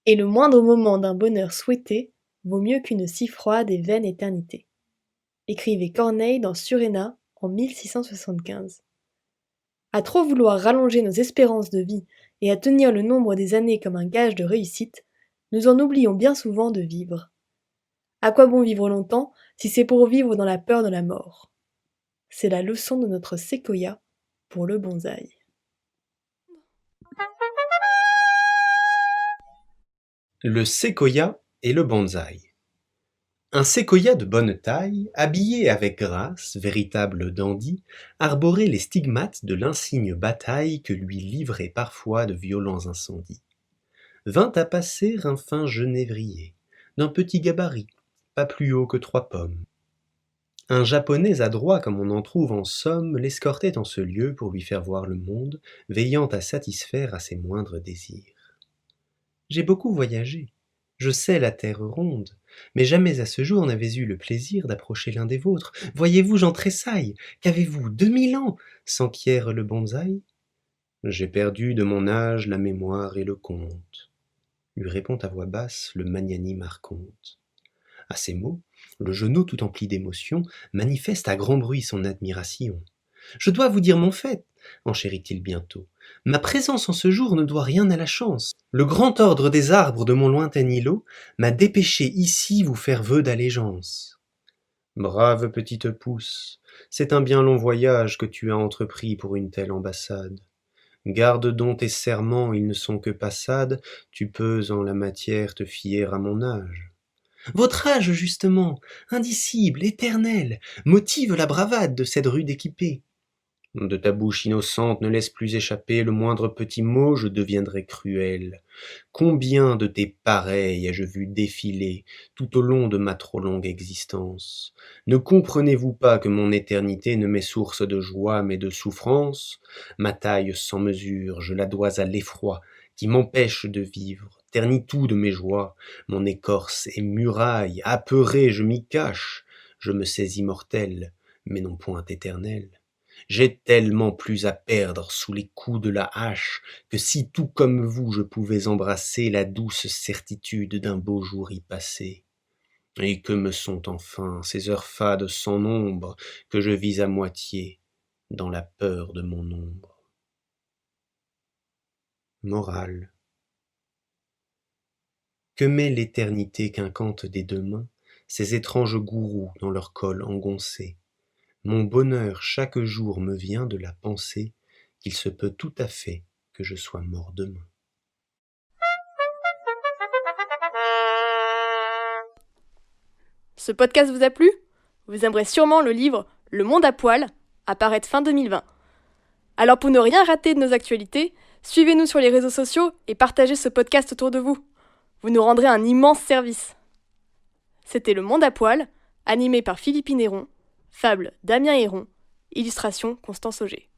Et le moindre moment d'un bonheur souhaité vaut mieux qu'une si froide et vaine éternité. Écrivait Corneille dans Suréna en 1675. À trop vouloir rallonger nos espérances de vie et à tenir le nombre des années comme un gage de réussite, nous en oublions bien souvent de vivre. À quoi bon vivre longtemps si c'est pour vivre dans la peur de la mort? C'est la leçon de notre séquoia pour le bonsaï. Le séquoia et le bonsaï. Un séquoia de bonne taille, habillé avec grâce, véritable dandy, arborait les stigmates de l'insigne bataille que lui livraient parfois de violents incendies. Vint à passer un fin genévrier, d'un petit gabarit, pas plus haut que 3 pommes. Un japonais adroit comme on en trouve en somme l'escortait en ce lieu pour lui faire voir le monde, veillant à satisfaire à ses moindres désirs. J'ai beaucoup voyagé, je sais la terre ronde, mais jamais à ce jour n'avais eu le plaisir d'approcher l'un des vôtres. Voyez-vous, j'en tressaille, qu'avez-vous, 2000 ans, s'enquiert le bonsaï? J'ai perdu de mon âge la mémoire et le compte, lui répond à voix basse le magnanime archonte. À ces mots, le genou tout empli d'émotion manifeste à grand bruit son admiration. Je dois vous dire mon fait, enchérit-il bientôt. Ma présence en ce jour ne doit rien à la chance. Le grand ordre des arbres de mon lointain îlot m'a dépêché ici vous faire vœu d'allégeance. Brave petite pousse, c'est un bien long voyage que tu as entrepris pour une telle ambassade. Garde donc tes serments, ils ne sont que passades, tu peux en la matière te fier à mon âge. Votre âge, justement, indicible, éternel, motive la bravade de cette rude équipée. De ta bouche innocente ne laisse plus échapper le moindre petit mot, je deviendrai cruel. Combien de tes pareils ai-je vu défiler tout au long de ma trop longue existence? Ne comprenez-vous pas que mon éternité ne m'est source de joie mais de souffrance? Ma taille sans mesure, je la dois à l'effroi qui m'empêche de vivre, ternit tout de mes joies. Mon écorce est muraille, apeuré je m'y cache. Je me sais immortel, mais non point éternel. J'ai tellement plus à perdre sous les coups de la hache que si tout comme vous je pouvais embrasser la douce certitude d'un beau jour y passé. Et que me sont enfin ces heures fades sans nombre que je vis à moitié dans la peur de mon ombre. Morale. Que met l'éternité quinquante des 2 mains ces étranges gourous dans leur col engoncé? Mon bonheur chaque jour me vient de la pensée qu'il se peut tout à fait que je sois mort demain. Ce podcast vous a plu? Vous aimerez sûrement le livre Le Monde à poil, apparaître fin 2020. Alors pour ne rien rater de nos actualités, suivez-nous sur les réseaux sociaux et partagez ce podcast autour de vous. Vous nous rendrez un immense service. C'était Le Monde à poil, animé par Philippine Héron, fable Damien Héron, illustration Constance Auger.